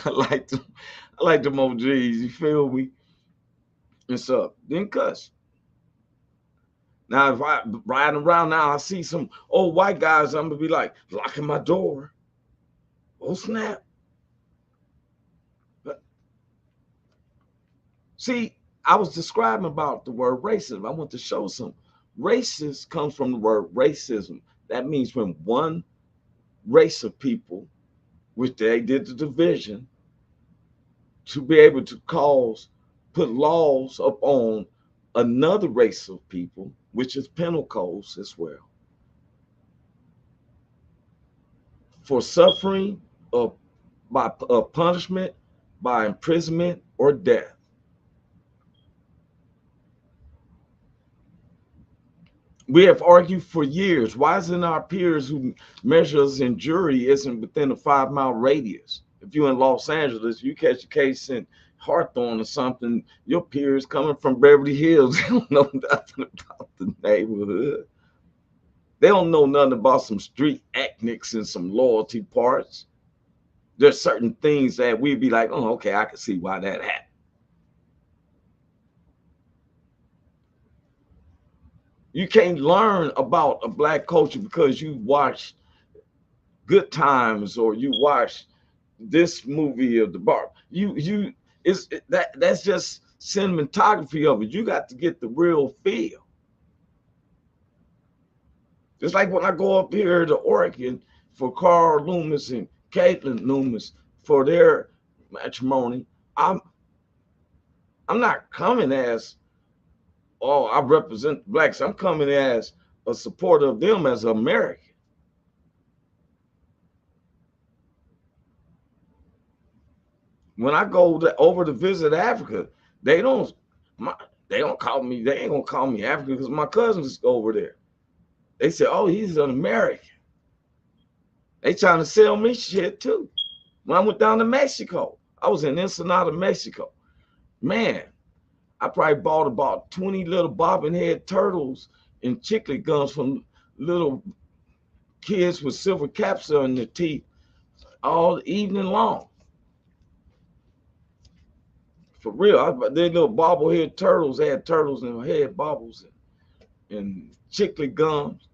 I like them OGs, you feel me? What's up? Then cuss. Now, if I riding around now, I see some old white guys, I'm gonna be like, locking my door. Oh, snap. But, see, I was describing about the word racism. I want to show some. Racist comes from the word racism. That means when one race of people, which they did the division, to be able to put laws up on another race of people, which is penal codes as well, for suffering by punishment, by imprisonment, or death. We have argued for years, why isn't our peers who measure us in jury isn't within a 5-mile radius? If you're in Los Angeles, you catch a case in Hawthorne or something, your peers coming from Beverly Hills, they don't know nothing about the neighborhood. They don't know nothing about some street ethnics and some loyalty parts. There's certain things that we'd be like, oh, okay, I can see why that happened. You can't learn about a black culture because you watch Good Times or you watch this movie of the bar. That's just cinematography of it. You got to get the real feel. Just like when I go up here to Oregon for Carl Loomis and Caitlin Loomis for their matrimony, I'm not coming as, oh, I represent blacks. I'm coming as a supporter of them as an American. When I go over to visit Africa, they don't call me, they ain't gonna call me African because my cousins go over there. They say, oh, he's an American. They trying to sell me shit too. When I went down to Mexico, I was in Ensenada, Mexico. Man, I probably bought about 20 little bobbin head turtles and chiclet gums from little kids with silver caps on their teeth all evening long. For real, they little bobblehead turtles had turtles in their head, bobbles and chiclet gums.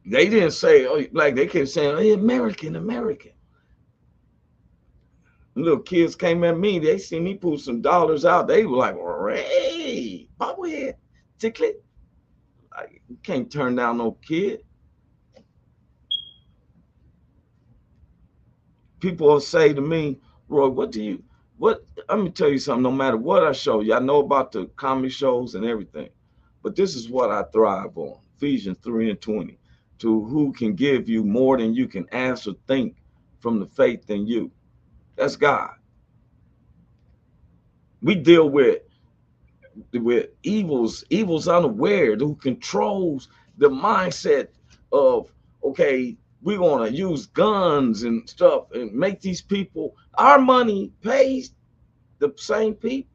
They didn't say, oh, like they kept saying, hey, American, American. Little kids came at me, they see me pull some dollars out. They were like, hey, bobblehead, chiclet. Like, you can't turn down no kid. People will say to me, Roy, let me tell you something, no matter what I show you, I know about the comedy shows and everything, but this is what I thrive on. Ephesians 3:20, to who can give you more than you can ask or think from the faith in you. That's God. We deal with evils unaware, who controls the mindset of, okay, we're going to use guns and stuff and make these people, our money pays the same people.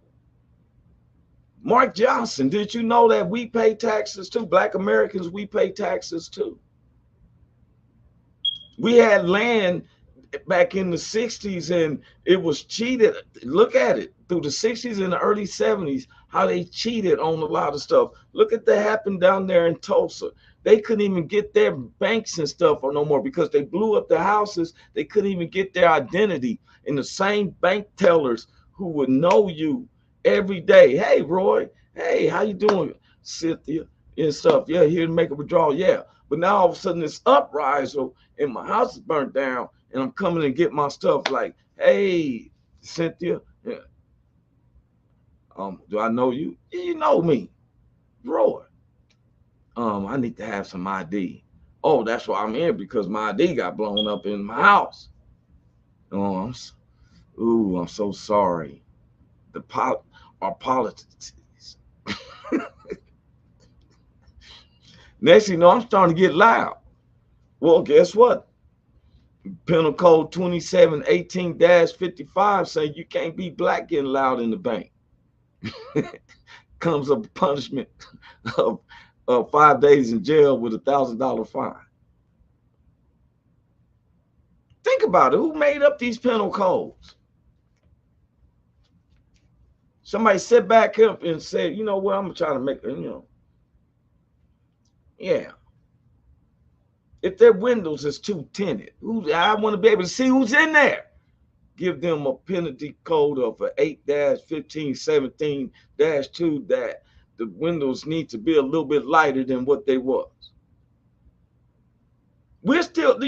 Mark Johnson, did you know that we pay taxes too? Black Americans, we pay taxes too. We had land back in the 60s and it was cheated. Look at it through the 60s and the early 70s, how they cheated on a lot of stuff. Look at that happened down there in Tulsa. They couldn't even get their banks and stuff or no more because they blew up their houses. They couldn't even get their identity. And the same bank tellers who would know you every day. Hey, Roy. Hey, how you doing, Cynthia? And stuff. Yeah, here to make a withdrawal. Yeah. But now all of a sudden it's uprisal and my house is burnt down and I'm coming to get my stuff like, hey, Cynthia. Yeah. Do I know you? You know me, Roy. I need to have some ID. Oh, that's why I'm here, because my ID got blown up in my house. Oh, I'm so sorry. Our politics. Next thing you know, I'm starting to get loud. Well, guess what? Penal Code 2718-55 say you can't be black getting loud in the bank. Comes up a punishment of 5 days in jail with $1,000 fine. Think about it. Who made up these penal codes? Somebody sat back up and said, you know what, I'm trying to make, yeah. If their windows is too tinted, I want to be able to see who's in there. Give them a penalty code of 8-1517-2 that the windows need to be a little bit lighter than what they was. We're still,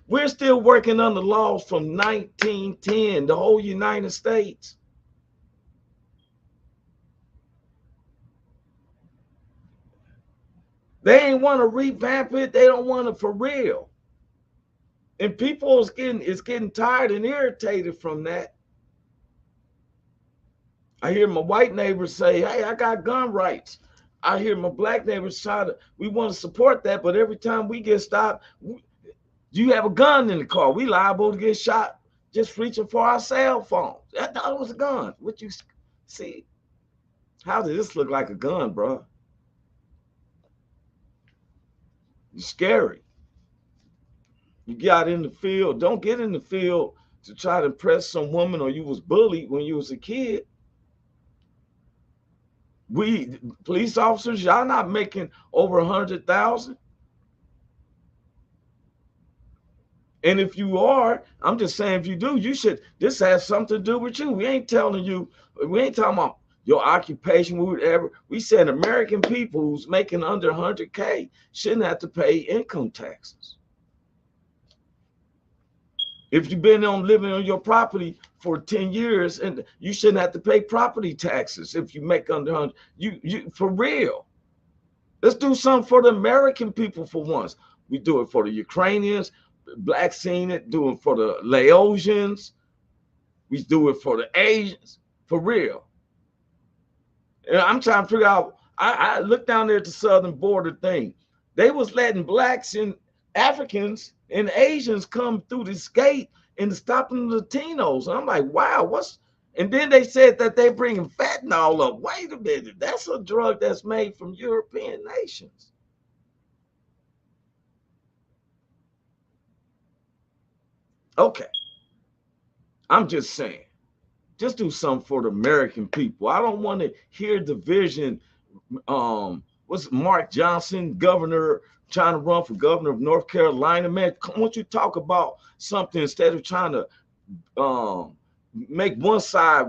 we're still working under laws from 1910, the whole United States. They ain't want to revamp it. They don't want it for real. And people is getting tired and irritated from that. I hear my white neighbors say, hey, I got gun rights. I hear my black neighbors we want to support that, but every time we get stopped, you have a gun in the car. We liable to get shot just reaching for our cell phones. I thought it was a gun. What you see? How did this look like a gun, bro? It's scary. You got in the field. Don't get in the field to try to impress some woman or you was bullied when you was a kid. We police officers, y'all not making over 100,000. And if you are, I'm just saying, if you do, this has something to do with you. We ain't talking about your occupation, whatever. We said American people who's making under 100K shouldn't have to pay income taxes. If you've been living on your property for 10 years, and you shouldn't have to pay property taxes if you make under 100. You for real. Let's do something for the American people for once. We do it for the Ukrainians, blacks seen it, do it for the Laosians. We do it for the Asians, for real. And I'm trying to figure out, I looked down there at the southern border thing. They was letting blacks and Africans and Asians come through this gate and stopping the Latinos. And I'm like, wow, what's, and then they said that they bringing fentanyl up. Wait a minute, that's a drug that's made from European nations. Okay, I'm just saying, just do something for the American people. I don't want to hear division. What's Mark Johnson, governor, trying to run for governor of North Carolina? Man, why don't you talk about something instead of trying to make one side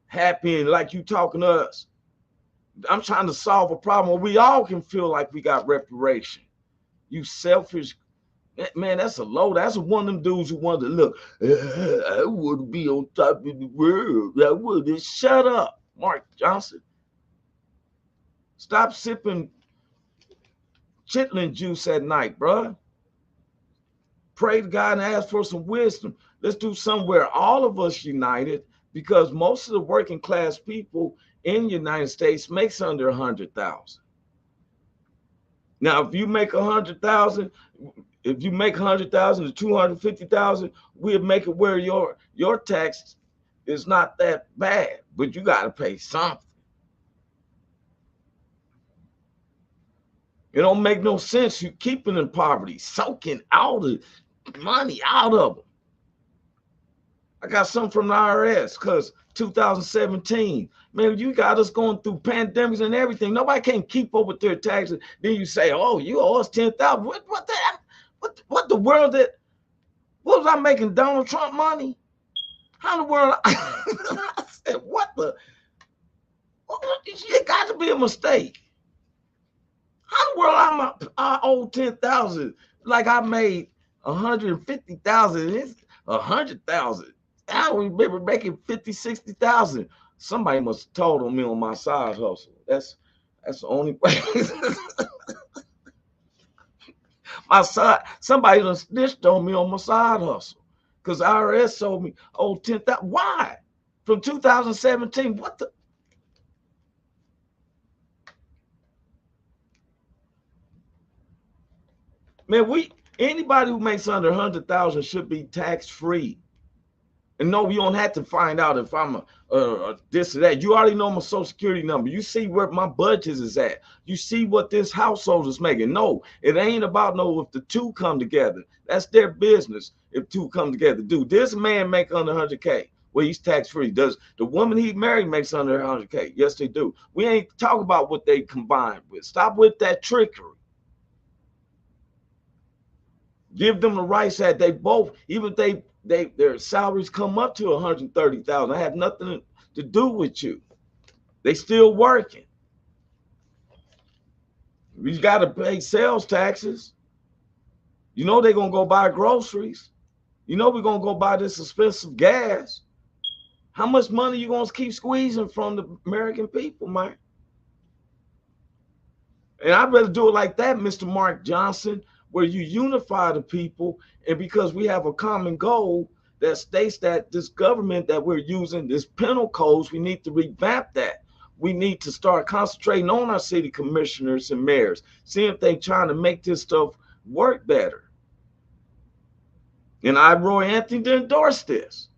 happy and like you talking to us? I'm trying to solve a problem where we all can feel like we got reparation. You selfish. Man, that's that's one of them dudes who wanted to look. I want to be on top of the world. I want to shut up, Mark Johnson. Stop sipping chitlin juice at night, bro. Pray to God and ask for some wisdom. Let's do somewhere all of us united, because most of the working class people in the United States makes under 100,000. Now, if you make 100,000. If you make 100,000 to 250,000, we'll make it where your tax is not that bad, but you got to pay something. It don't make no sense you keeping in poverty, soaking all the money out of them. I got something from the IRS because 2017, man, you got us going through pandemics and everything. Nobody can keep up with their taxes. Then you say, oh, you owe us 10,000. What the heck? What the world that, what was I making Donald Trump money? How in the world? I said, what the? It got to be a mistake. How in the world I owe 10,000 like I made 150,000? It's 100,000. I don't remember making 50, 60,000. Somebody must have told on me on my side hustle. That's the only way. My side, somebody done snitched on me on my side hustle because IRS told me, oh, 10,000. Why? From 2017, what the? Man, anybody who makes under 100,000 should be tax free. And no, you don't have to find out if I'm a this or that. You already know my social security number. You see where my budget is at. You see what this household is making. No, it ain't about if the two come together. That's their business if two come together. Dude, this man make under 100K. Well, he's tax free. Does the woman he married makes under 100K? Yes, they do. We ain't talk about what they combined with. Stop with that trickery. Give them the rights that they both, even if their salaries come up to 130,000. I have nothing to do with you. They still working. We got to pay sales taxes. You know they're gonna go buy groceries. You know we're gonna go buy this expensive gas. How much money you gonna keep squeezing from the American people, man? And I'd rather do it like that, Mr. Mark Johnson, where you unify the people, and because we have a common goal that states that this government that we're using, this penal codes, we need to revamp that. We need to start concentrating on our city commissioners and mayors, seeing if they're trying to make this stuff work better. And Roy Anthony, to endorse this.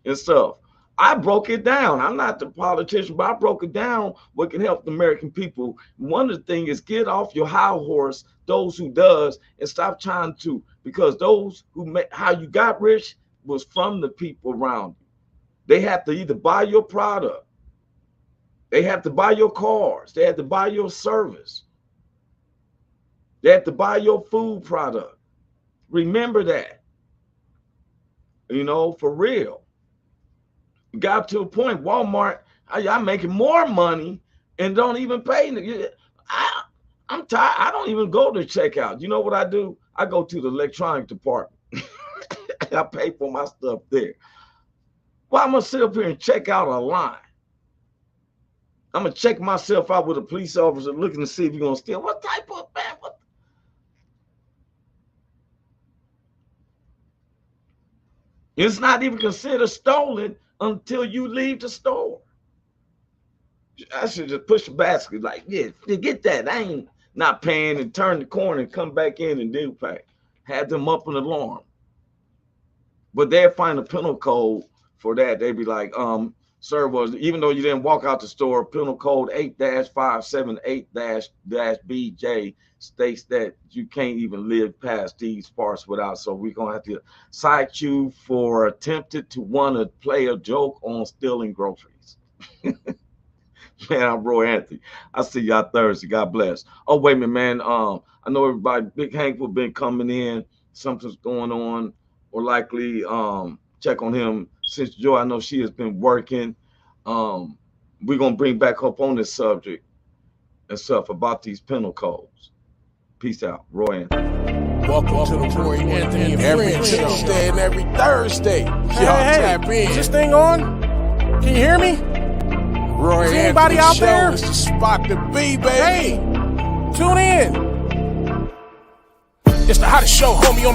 And stuff. I broke it down. I'm not the politician, but I broke it down what can help the American people. One of the things is get off your high horse, those who does, and stop trying to, because those who make how you got rich was from the people around you. They have to either buy your product, they have to buy your cars, they have to buy your service, they have to buy your food product. Remember that, for real. Got to a point, Walmart, I'm making more money and don't even pay. I'm tired. I don't even go to checkout. You know what I do? I go to the electronic department. I pay for my stuff there. Well, I'm going to sit up here and check out a line. I'm going to check myself out with a police officer looking to see if you're going to steal. What type of man? It's not even considered stolen until you leave the store. I should just push the basket like, yeah, get that. I ain't not paying and turn the corner and come back in and do pay. had them up an alarm. But they'll find a penal code for that. They'd be like, sir, was even though you didn't walk out the store, penal code 8-578-BJ states that you can't even live past these parts without. So we're gonna have to cite you for attempted to want to play a joke on stealing groceries. Man, I'm Roy Anthony. I see y'all Thursday. God bless. Oh, wait a minute, man. I know everybody, Big Hank will been coming in. Something's going on, or likely check on him. Since Joy, I know she has been working. We're gonna bring back up on this subject and stuff about these penal codes. Peace out, Roy Anthony. Welcome to the Roy Anthony and Every Friends Show. Tuesday and every Thursday. Y'all tap in. Is this thing on? Can you hear me? Roy Is Anthony anybody out Show there? is the spot to be, baby. Hey, tune in. It's the hottest show, homie, on the